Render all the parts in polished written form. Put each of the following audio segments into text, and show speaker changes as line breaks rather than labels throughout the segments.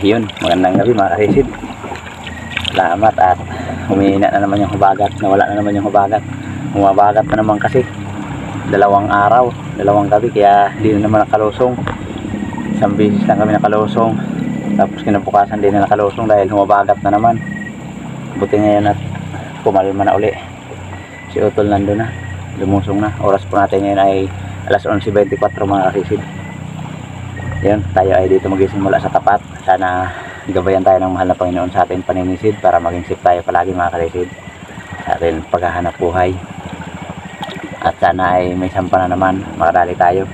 Yun, magandang gabi mga karisid. Salamat at humihina na naman yung hubagat. Nawala na naman yung hubagat. Humabagat na naman kasi 2 araw, 2 gabi, kaya hindi na naman nakalusong. Isang beses lang kami nakalusong, tapos kinabukasan din na nakalusong dahil humabagat na naman. Buti ngayon at kumalma na uli. Si Utol nandun na, lumusong na. Oras po natin ngayon ay alas 11:24 mga karisid. Yun, tayo ay dito magsisimula sa tapat. Sana gabayan tayo ng mahal na Panginoon sa ating paninisid para maging safe tayo palagi mga karisid sa ating paghahanap buhay. At sana ay may sampa na naman, makadali tayo,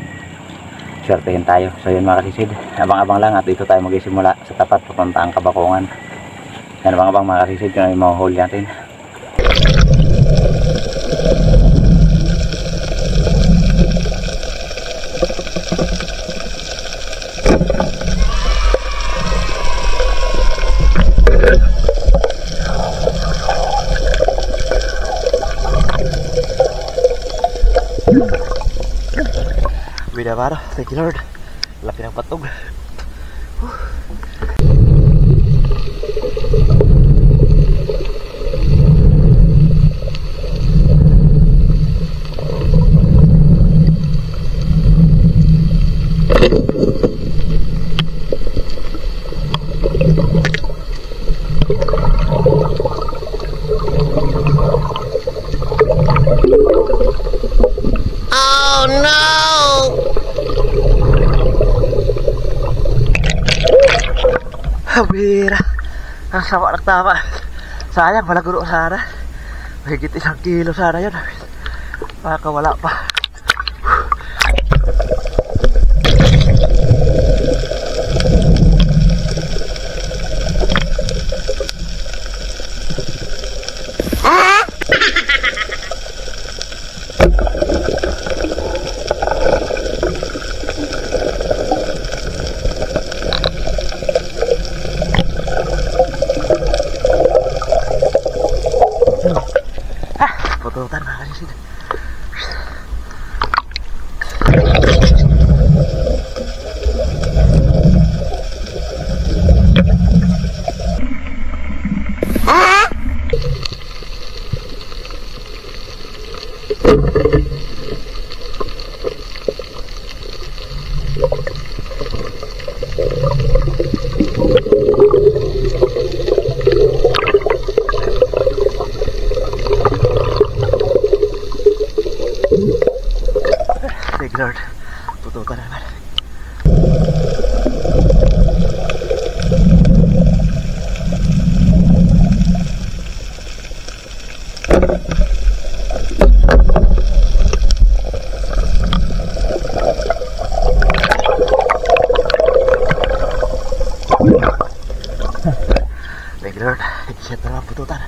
swertehin tayo. So yun mga karisid, abang-abang lang at dito tayo magsisimula sa tapat papunta ang Kabakungan. Yan, abang-abang mga karisid kung ano yung mahuhuli natin. Bidabara, thank you Lord. Laki ng patog.
Oh no!
Habira, ang sama nagtama. Sayang, malaguro sana. Mahigit 1 kilo sana yun. Baka wala pa. Pututan mga karisid. Thank you Lord, pututan na naman. Thank you Lord, ikiset na naman pututan.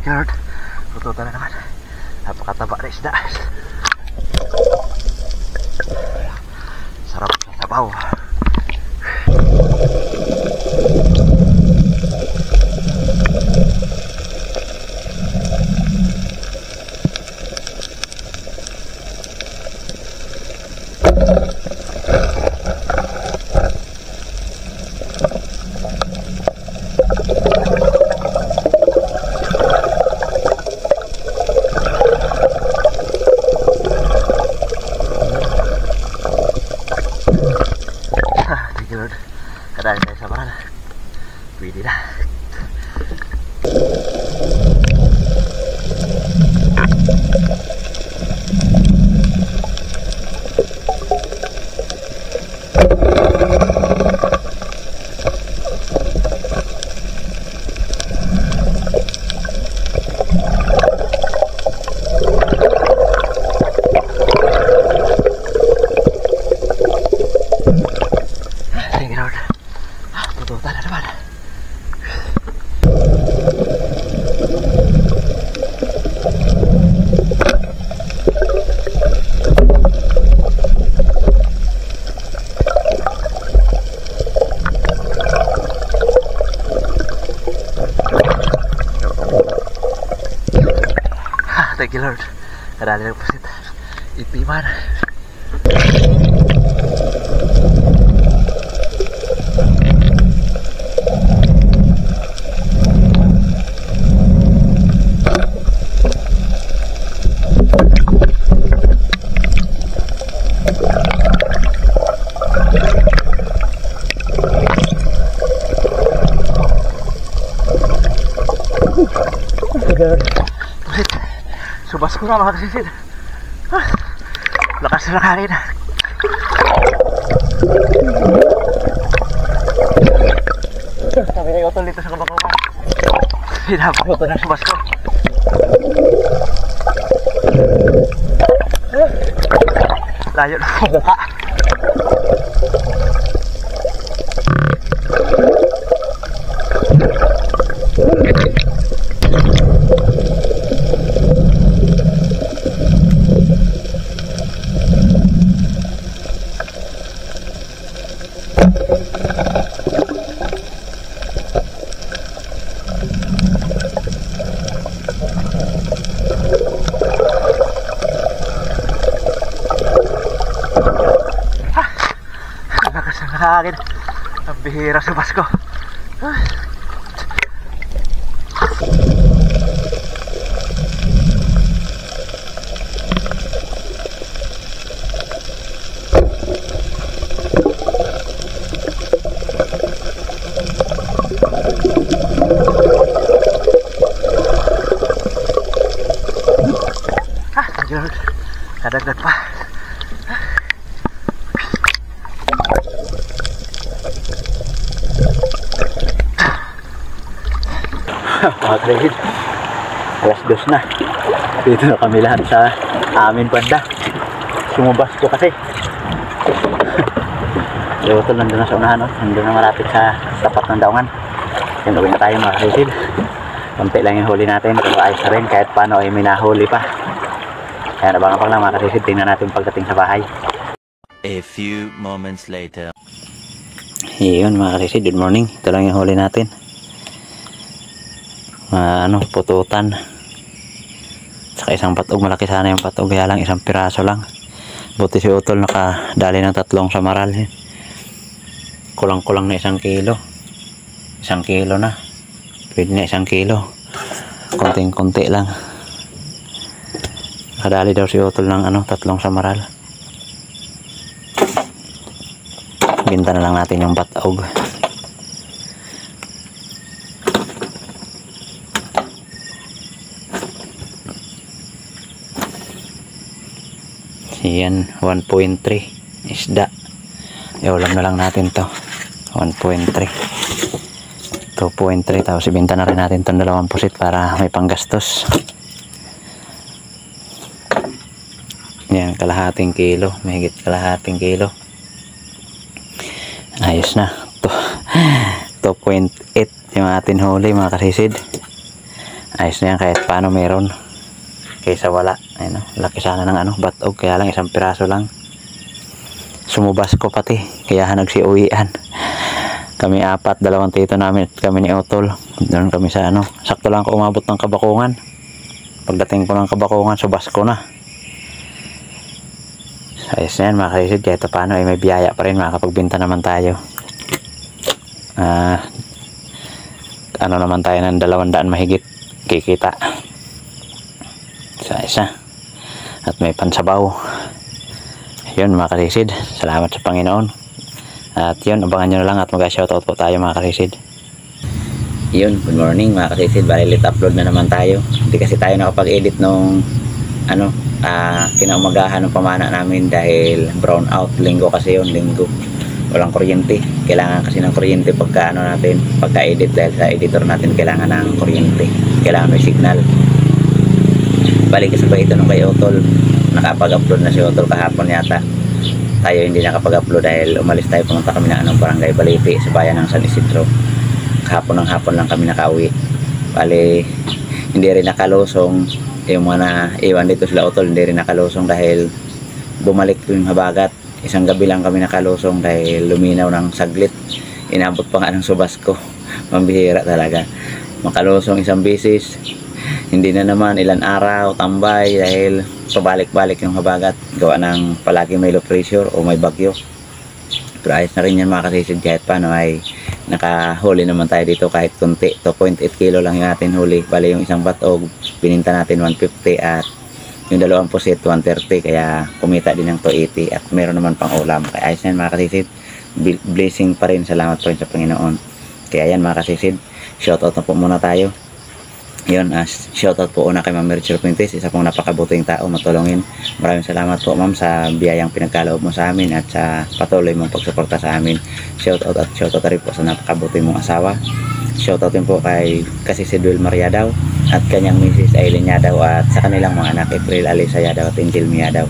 Lord, pututan na naman. Napakataba na isda. Sarap ng sabaw. Lord. Kadali tayo sa baral. Pwede na. Thank you Lord. Kadali ng pusit. Ipiman. Pusit. Subas ko na mga kasisid. Lakas na hangin. Sabi kayo utol dito sa kabakukan. Hinabang ko ng subas ko. Layo na ako mukha. Hangin. Ang bihira sa Pasko. Kadagdag pa. Mga kaibigan, alas 2 na. Dito na kami lahat sa amin banda. Sumubas ko kasi. Yung ito nandun na sa unahan, no? Nandun na malapit sa tapat ng daungan. Yan, uwi na tayo mga kaibigan. Konti lang yung huli natin, pero ayos na rin kahit paano ay may nahuli pa. Kaya nabangan lang mga kaibigan, tingnan natin pagdating sa bahay.
A few moments later.
Yun mga kaibigan, good morning. Ito lang yung huli natin. Pututan. Saka isang patog, malaki sana yung patog, kaya lang isang piraso lang. Buti si Utol nakadali ng 3 samaral. Kulang-kulang na 1 kilo. 1 kilo na. Pwede na 1 kilo. Konting-konti lang. Nakadali daw si Utol ng 3 samaral. Binta na lang natin yung patog. Yan, 1.3 isda. Iulam na lang natin to. 1.3 2.3. Tapos ibenta na rin natin itong 2 pusit para may panggastos. Yan, kalahating kilo. Mahigit kalahating kilo. Ayos na. 2.8 yung atin huli mga kasisid. Ayos na yan kahit paano meron. Kaysa wala. Ayun, laki sana ng batog, kaya lang 1 piraso lang. Sumubas ko pati, kaya nagsiuwian. Kami 4, 2 tito namin at kami ni Utol. Doon kami sa sakto lang ako umabot ng Kabakungan. Pagdating ko ng Kabakungan, subas ko na. Ayos na yan mga kaisid, kahit paano ay may biyaya pa rin, makakapagbenta naman tayo. Naman tayo ng 200 mahigit kikita sa isa at may pansabaw. Yun mga kalisid, salamat sa Panginoon At yun, abangan nyo na lang at mag-shoutout po tayo mga kasisid. Yun, good morning mga kasisid. Bali, let upload na naman tayo. Hindi kasi tayo nakapag-edit nung kinaumagahan ng pamana namin dahil brown out. Linggo kasi yun, linggo. Walang kuryente. Kailangan kasi ng kuryente pagka-edit dahil sa editor natin kailangan ng kuryente. Kailangan may signal. Balik kasabay ito nung kay Otol. Nakapag-upload na si Otol kahapon yata. Tayo hindi nakapag-upload dahil umalis tayo, pumunta kami ng barangay Baliti sa bayan ng San Isidro. Kahapon ng hapon lang kami nakauwi. Bali, hindi rin nakalusong yung mga iwan dito sila Otol, hindi rin nakalusong dahil bumalik yung habagat. Isang gabi lang kami nakalusong dahil luminaw ng saglit. Inabot pa nga ng subas ko. Mambihira talaga. Makalusong isang bisis. Hindi na naman ilan araw tambay dahil pabalik-balik yung habagat. Gawa ng palagi may low pressure o may bagyo. Pero ayos na rin yan mga kasisid, kahit paano ay nakahuli naman tayo dito kahit kunti. 2.8 kilo lang yung atin huli. Bali yung isang batog pininta natin 150 at yung dalawang pusit 130, kaya kumita din ng 280 at meron naman pang ulam. Kaya ayos na yan mga kasisid. Blessing pa rin, salamat pa rin sa Panginoon. Kaya yan mga kasisid, shoutout na po muna tayo. Yun, shoutout po una kay Ma'am Merchel Quintes, isa pong napakabuting tao, matulungin. Maraming salamat po ma'am sa biyayang pinagkaloob mo sa amin at sa patuloy mong pagsuporta sa amin. Shoutout at shoutout rin po sa napakabuting mong asawa. Shoutout din po kay si Duel Mariadaw at kanyang Mrs. Aileen Yadaw at sa kanilang mga anak April Alisa Yadaw at Angel Miyadaw.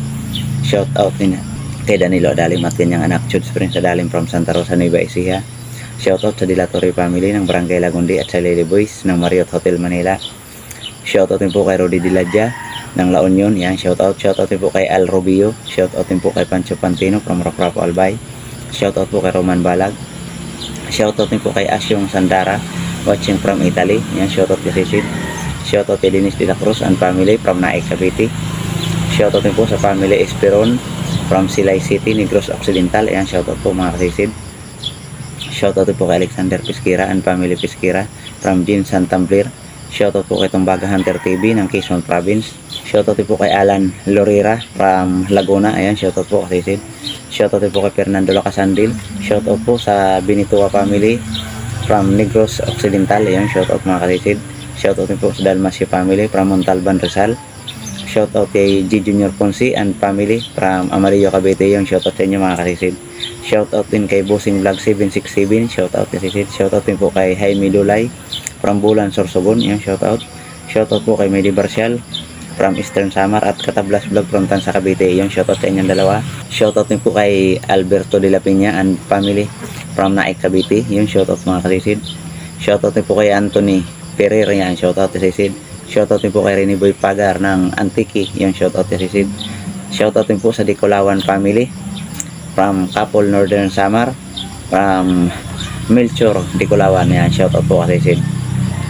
Shoutout din kay Danilo Adalim at kanyang anak Chuds Prince Adalim from Santa Rosa, Nueva Ecija. Shoutout sa Dilatory family ng Barangay Lagundi at sa Lily Boys ng Marriott Hotel Manila. Shoutout din po kay Rudy Diladja ng La Union. Yan, shoutout. Shoutout din po kay Al Rubio. Shoutout din po kay Pancho Pantino from Rafrapo Albay. Shoutout po kay Roman Balag. Shoutout din po kay Asyong Sandara watching from Italy. Yan, shoutout kay Sisid. Shoutout kay Dennis de la Cruz and family from Naik Cavite. Shoutout din po sa family Esperon from Silay City, Negros Occidental. Yan, shoutout po mga kasisid. Shoutout po kay Alexander Pesquera and family Pesquera from Jean Santambler. Shoutout po kay Tumbaga Hunter TV ng Quezon Province. Shoutout po kay Alan Lorera from Laguna. Ayan, shoutout po kay Sid. Shoutout po kay Fernando Lacasandil. Shoutout po sa Binitua family from Negros Occidental. Ayan, shoutout mga kasisid. Shoutout po sa Dalmasio family from Montalban Rizal. Shoutout kay G Junior Ponce and family from Amarillo Cavite. Yung shoutout sa inyo mga kasisid. Shoutout din kay Bossing Vlog 767. Shoutout kay Sisid. Shoutout din po kay Jaime Dulay from Bulan, Sorsogon. Yung shoutout. Shoutout po kay Medi Barcial from Eastern Samar at Katablas Vlog from Tansa Cavite. Yung shoutout sa inyong dalawa. Shoutout din po kay Alberto de la Peña and family from Naik Cavite. Yung shoutout mga kasisid. Shoutout din po kay Anthony Pereira. Yan, shoutout kay Sisid. Shoutout din po kay Rene Boy Pagar ng Antique. Yung shoutout kay Sisid. Shoutout din po sa Dicolawan family from Kapol Northern Samar from Melchor Dicolawan. Yan, shoutout po kay Sisid.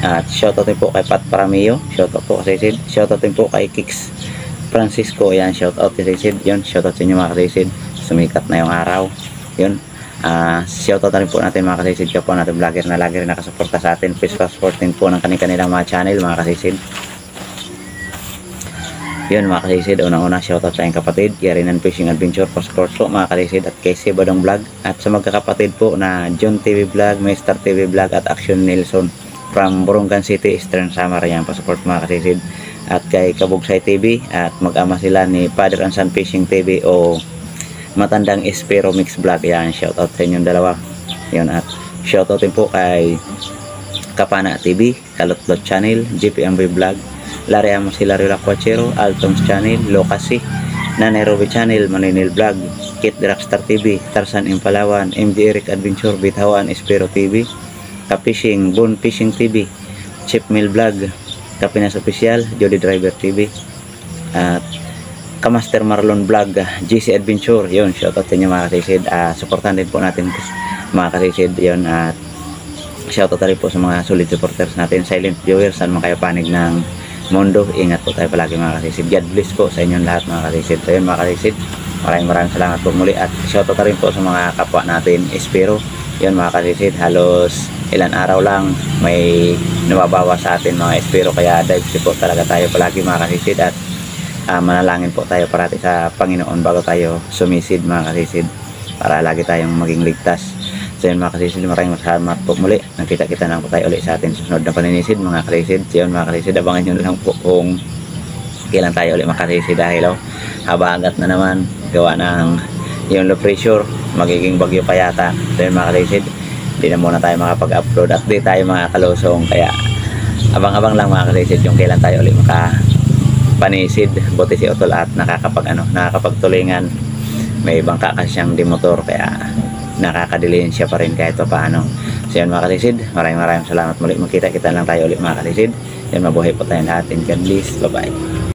At shoutout din po kay Pat Paramio. Shoutout po kay Sisid. Shoutout din po kay Kix Francisco. Yan, shoutout kay Sisid. Yun, shoutout sa inyo mga kasisid. Sumikat na yung araw. Yun. Shoutout na rin po natin mga kasisid, kapwa natin vlogger na lagi rin nakasuporta sa atin. Please passport din po ng kanilang mga channel mga kasisid. Yun mga kasisid, unang-una shoutout sa aking kapatid Yarinan Fishing Adventure Passport po mga kasisid, at kay Sibadong Vlog, at sa magkakapatid po na John TV Vlog, Master TV Vlog at Action Nelson from Borongan City, Eastern Samar. Yan, passport mga kasisid. At kay Kabugsay TV, at mag-ama sila ni Father and Son Fishing TV o Matandang Espero Mix Vlog. Yan, shoutout sa inyong dalawa. Yun, at shoutout din po kay Kapana TV, Kalutlot Channel, GPMB Vlog, Larry Amos Hilario Lacuachero, Altoms Channel, Locasi, Nanay Ruby Channel, Maninil Vlog, Kit Dragstar TV, Tarzan Impalawan, MD Eric Adventure, Bitawan Espero TV, Kapishing, Boon Fishing TV, Chip Mill Vlog, Kapinas Official, Jody Driver TV, at Kamaster Marlon Vlog, GC Adventure. Yun, shoutout sa inyo mga kasisid. Supportan din po natin mga kasisid. Yun, at shoutout rin po sa mga solid supporters natin, silent viewers, saan mga kayo panig ng mundo. Ingat po tayo palagi mga kasisid. God bless po sa inyong lahat mga kasisid. So yun mga kasisid, maraming salamat po muli, at shoutout rin po sa mga kapwa natin Espero. Yun mga kasisid, halos ilan araw lang may nababawa sa atin mga Espero, kaya dive po talaga tayo palagi mga kasisid, at manalangin po tayo parati sa Panginoon bago tayo sumisid mga kasisid. para lagi tayong maging ligtas. So yun mga kasisid, maraming salamat po muli. Nakita-kita na po tayo ulit sa ating susunod na paninisid mga kasisid. So yun mga kasisid, abangan nyo lang po kung kailan tayo ulit makasisid dahil habagat na naman gawa ng yung low pressure, magiging bagyo pa yata. So yun mga kasisid, hindi na muna tayo makapag-upload at di tayo mga kalusong, kaya abang-abang lang mga kasisid yung kailan tayo ulit makapanisid. Buti si Utol at nakakapagtulingan, may bangka kasi siyang dimotor kaya nakakadilin siya pa rin kahit pa paano. So yun mga kasisid, maraming salamat muli. Magkita-kita lang tayo ulit mga kasisid. Yan, mabuhay po tayo lahat, and God bless. Bye bye.